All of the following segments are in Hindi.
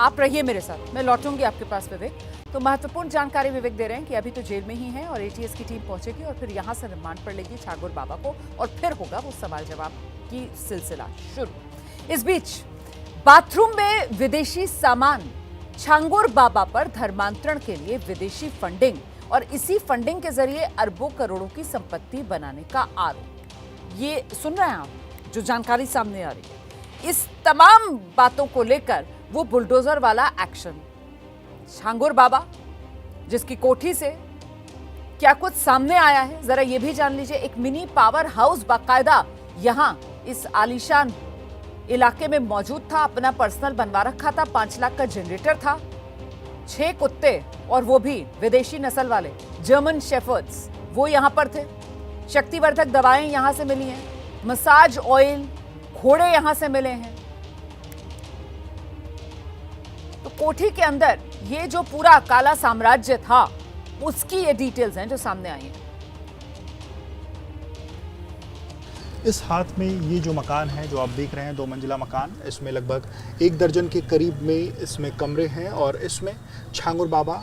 आप रहिए मेरे साथ, मैं लौटूंगी आपके पास विवेक। तो महत्वपूर्ण जानकारी विवेक दे रहे हैं कि अभी तो जेल में ही है और एटीएस की टीम पहुंचेगी और फिर यहां से रिमांड पर लेगी छागुर बाबा को और फिर होगा वो सवाल जवाब की सिलसिला शुरू। इस बीच बाथरूम में विदेशी सामान, छांगुर बाबा पर धर्मांतरण के लिए विदेशी फंडिंग और इसी फंडिंग के जरिए अरबों करोड़ों की संपत्ति बनाने का आरोप। ये सुन रहे हैं आप, जो जानकारी सामने आ रही है, इस तमाम बातों को लेकर वो बुलडोजर वाला एक्शन। छांगुर बाबा जिसकी कोठी से क्या कुछ सामने आया है, जरा ये भी जान लीजिए। एक मिनी पावर हाउस बाकायदा यहां इस आलीशान इलाके में मौजूद था, अपना पर्सनल बनवा रखा था, 5 लाख का जनरेटर था, 6 कुत्ते और वो भी विदेशी नस्ल वाले जर्मन शेफर्ड्स, वो यहां पर थे। शक्तिवर्धक दवाएं यहां से मिली हैं, मसाज ऑयल, घोड़े यहां से मिले हैं। तो कोठी के अंदर ये जो पूरा काला साम्राज्य था, उसकी ये डिटेल्स हैं जो सामने आई हैं। इस हाथ में ये जो मकान है जो आप देख रहे हैं, 2 मंजिला मकान, इसमें लगभग 1 दर्जन के करीब में इसमें कमरे हैं और इसमें छांगुर बाबा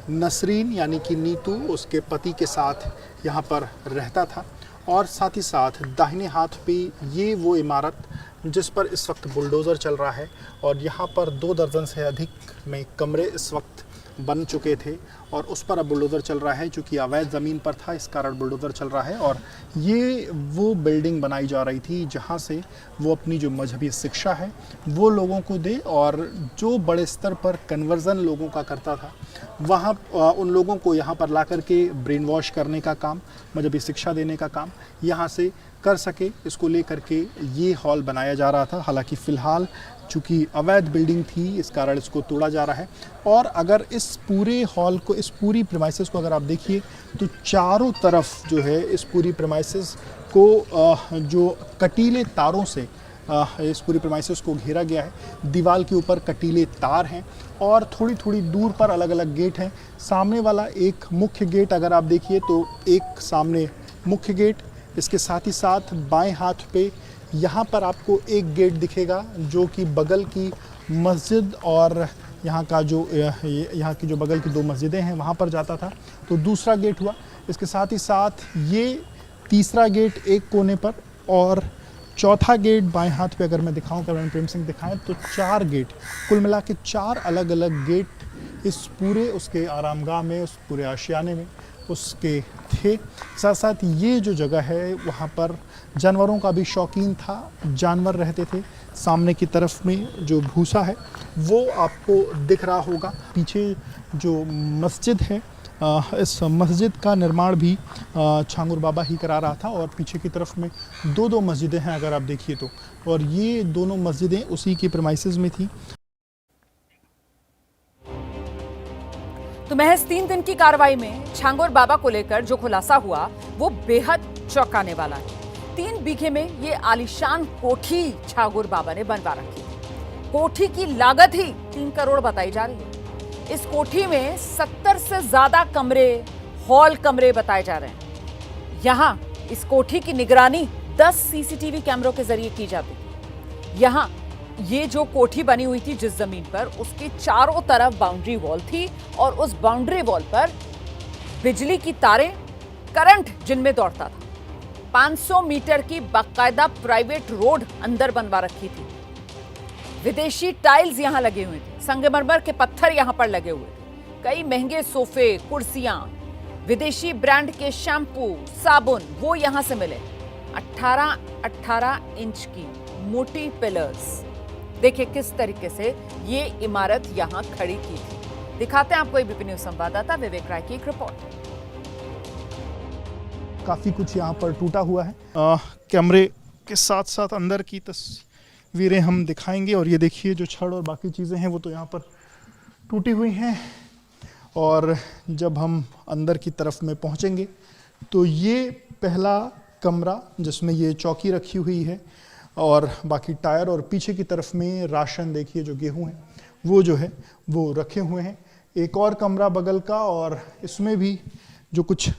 नसरीन यानी कि नीतू उसके पति के साथ यहाँ पर रहता था। और साथ ही साथ दाहिने हाथ पे ये वो इमारत जिस पर इस वक्त बुलडोज़र चल रहा है और यहाँ पर 2 दर्जन से अधिक में कमरे इस वक्त बन चुके थे और उस पर अब बुलडोज़र चल रहा है, चूँकि अवैध ज़मीन पर था इस कारण बुलडोज़र चल रहा है। और ये वो बिल्डिंग बनाई जा रही थी जहाँ से वो अपनी जो मजहबी शिक्षा है वो लोगों को दे और जो बड़े स्तर पर कन्वर्ज़न लोगों का करता था वहाँ उन लोगों को यहाँ पर ला करके ब्रेन वॉश करने का काम, मजहबी शिक्षा देने का काम यहाँ से कर सके, इसको लेकर के ये हॉल बनाया जा रहा था। हालांकि फ़िलहाल चूँकि अवैध बिल्डिंग थी इस कारण इसको तोड़ा जा रहा है। और अगर इस पूरे हॉल को, इस पूरी प्रीमाइसेस को अगर आप देखिए तो चारों तरफ जो है इस पूरी प्रीमाइसेस को जो कटीले तारों से इस पूरी प्रीमाइसेस को घेरा गया है। दीवार के ऊपर कटीले तार हैं और थोड़ी थोड़ी दूर पर अलग अलग गेट हैं। सामने वाला एक मुख्य गेट अगर आप देखिए तो एक सामने मुख्य गेट, इसके साथ ही साथ बाएं हाथ पे यहाँ पर आपको एक गेट दिखेगा जो कि बगल की मस्जिद और यहाँ का जो यहाँ की जो बगल की 2 मस्जिदें हैं वहाँ पर जाता था, तो दूसरा गेट हुआ। इसके साथ ही साथ ये तीसरा गेट एक कोने पर और चौथा गेट बाएं हाथ पे अगर मैं दिखाऊं, कैमरामैन प्रेम सिंह दिखाएं तो 4 गेट, कुल मिला के 4 अलग अलग गेट इस पूरे उसके आरामगाह में, उस पूरे आशियाने में उसके थे। साथ साथ ये जो जगह है वहाँ पर जानवरों का भी शौकीन था, जानवर रहते थे। सामने की तरफ में जो भूसा है वो आपको दिख रहा होगा। पीछे जो मस्जिद है, इस मस्जिद का निर्माण भी छांगुर बाबा ही करा रहा था और पीछे की तरफ में 2 मस्जिदें हैं अगर आप देखिए तो, और ये दोनों मस्जिदें उसी की प्रीमाइसेस में थी। तो महज 3 दिन की कार्रवाई में छांगुर बाबा को लेकर जो खुलासा हुआ वो बेहद चौंकाने वाला है। 3 बीघे में ये आलीशान कोठी छांगुर बाबा ने बनवा रखी है। कोठी की लागत ही 3 करोड़ बताई जा रही है। इस कोठी में 70 से ज्यादा कमरे, हॉल कमरे बताए जा रहे हैं। यहां इस कोठी की निगरानी 10 सीसीटीवी कैमरों के जरिए की जाती थी। यहां ये जो कोठी बनी हुई थी जिस जमीन पर, उसके चारों तरफ बाउंड्री वॉल थी और उस बाउंड्री वॉल पर बिजली की तारें, करंट जिनमें दौड़ता था। 500 मीटर की बाकायदा प्राइवेट रोड अंदर बनवा रखी थी। विदेशी टाइल्स यहां लगे हुए थे, संगमरमर के पत्थर यहां पर लगे हुए थे। कई महंगे सोफे, कुर्सियां, विदेशी ब्रांड के शैम्पू, साबुन वो यहां से मिले। 18 इंच की मोटी पिलर्स, देखिए किस तरीके से ये इमारत यहां खड़ी की थी। दिखाते हैं आपको एबीपी न्यूज संवाददाता विवेक राय की एक रिपोर्ट। काफ़ी कुछ यहाँ पर टूटा हुआ है। कैमरे के साथ साथ अंदर की तस्वीरें हम दिखाएंगे और ये देखिए जो छड़ और बाकी चीज़ें हैं वो तो यहाँ पर टूटी हुई हैं। और जब हम अंदर की तरफ में पहुँचेंगे तो ये पहला कमरा जिसमें ये चौकी रखी हुई है और बाकी टायर, और पीछे की तरफ में राशन देखिए जो गेहूं है वो जो है वो रखे हुए हैं। एक और कमरा बगल का और इसमें भी जो कुछ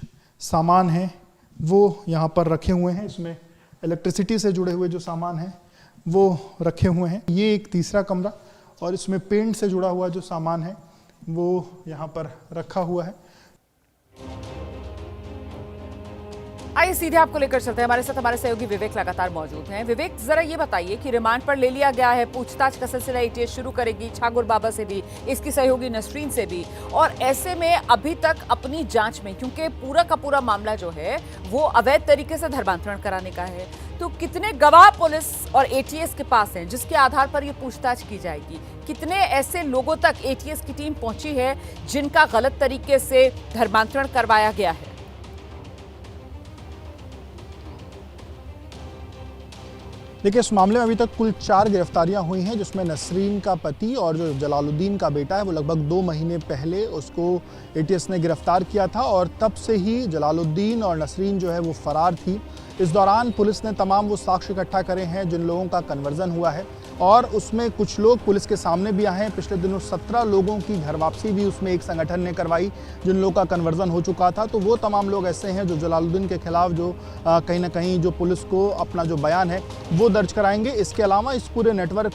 सामान है वो यहाँ पर रखे हुए हैं। इसमें इलेक्ट्रिसिटी से जुड़े हुए जो सामान हैं वो रखे हुए हैं। ये एक तीसरा कमरा और इसमें पेंट से जुड़ा हुआ जो सामान है वो यहाँ पर रखा हुआ है। आइए सीधे आपको लेकर चलते हैं, हमारे साथ हमारे सहयोगी विवेक लगातार मौजूद हैं। विवेक, जरा ये बताइए कि रिमांड पर ले लिया गया है, पूछताछ का सिलसिला एटीएस शुरू करेगी छागुर बाबा से भी, इसकी सहयोगी नसरीन से भी, और ऐसे में अभी तक अपनी जांच में, क्योंकि पूरा का पूरा मामला जो है वो अवैध तरीके से धर्मांतरण कराने का है, तो कितने गवाह पुलिस और एटीएस के पास हैं जिसके आधार पर ये पूछताछ की जाएगी? कितने ऐसे लोगों तक एटीएस की टीम पहुंची है जिनका गलत तरीके से धर्मांतरण करवाया गया है? देखिए, इस मामले में अभी तक कुल 4 गिरफ्तारियां हुई हैं, जिसमें नसरीन का पति और जो जलालुद्दीन का बेटा है वो लगभग 2 महीने पहले उसको एटीएस ने गिरफ्तार किया था और तब से ही जलालुद्दीन और नसरीन जो है वो फरार थी। इस दौरान पुलिस ने तमाम वो साक्ष्य इकट्ठा करे हैं जिन लोगों का कन्वर्जन हुआ है और उसमें कुछ लोग पुलिस के सामने भी आए हैं। पिछले दिनों 17 लोगों की घर वापसी भी उसमें एक संगठन ने करवाई जिन लोगों का कन्वर्जन हो चुका था। तो वो तमाम लोग ऐसे हैं जो जलालुद्दीन के खिलाफ जो कहीं ना कहीं जो पुलिस को अपना जो बयान है वो दर्ज कराएंगे। इसके अलावा इस पूरे नेटवर्क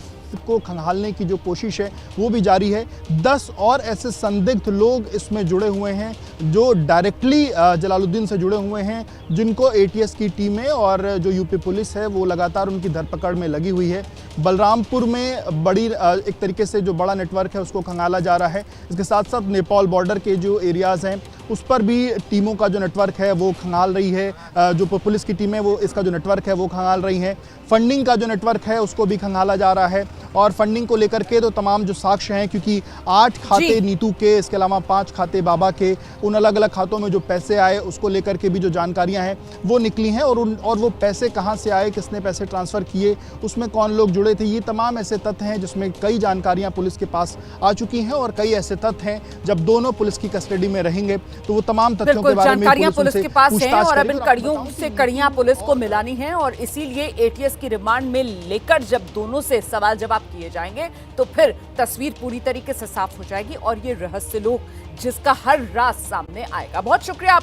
को खंगालने की जो कोशिश है वो भी जारी है। 10 और ऐसे संदिग्ध लोग इसमें जुड़े हुए हैं जो डायरेक्टली जलालुद्दीन से जुड़े हुए हैं, जिनको एटीएस की टीमें और जो यूपी पुलिस है वो लगातार उनकी धरपकड़ में लगी हुई है। बलरामपुर में बड़ी एक तरीके से जो बड़ा नेटवर्क है उसको खंगाला जा रहा है। इसके साथ साथ नेपाल बॉर्डर के जो एरियाज़ हैं उस पर भी टीमों का जो नेटवर्क है वो खंगाल रही है। जो पुलिस की टीमें वो इसका जो नेटवर्क है वो खंगाल रही हैं। फंडिंग का जो नेटवर्क है उसको भी खंगाला जा रहा है और फंडिंग को लेकर के तो तमाम जो साक्ष्य हैं, क्योंकि 8 खाते नीतू के, इसके अलावा 5 खाते बाबा के, उन अलग अलग खातों में जो पैसे आए उसको लेकर के भी जो जानकारियां हैं वो निकली हैं और वो पैसे कहां से आए, किसने पैसे ट्रांसफ़र किए, उसमें कौन लोग जुड़े थे, ये तमाम ऐसे तथ्य हैं जिसमें कई जानकारियां पुलिस के पास आ चुकी हैं और कई ऐसे तथ्य हैं जब दोनों पुलिस की कस्टडी में रहेंगे तो वो तमाम तथ्यों के बारे में जानकारियां पुलिस के पास हैं और अब इन कड़ियों से कड़ियां पुलिस को मिलानी है और इसीलिए एटीएस की रिमांड में लेकर जब दोनों से सवाल जवाब किए जाएंगे तो फिर तस्वीर पूरी तरीके से साफ हो जाएगी और ये रहस्य लोग जिसका हर राज सामने आएगा। बहुत शुक्रिया।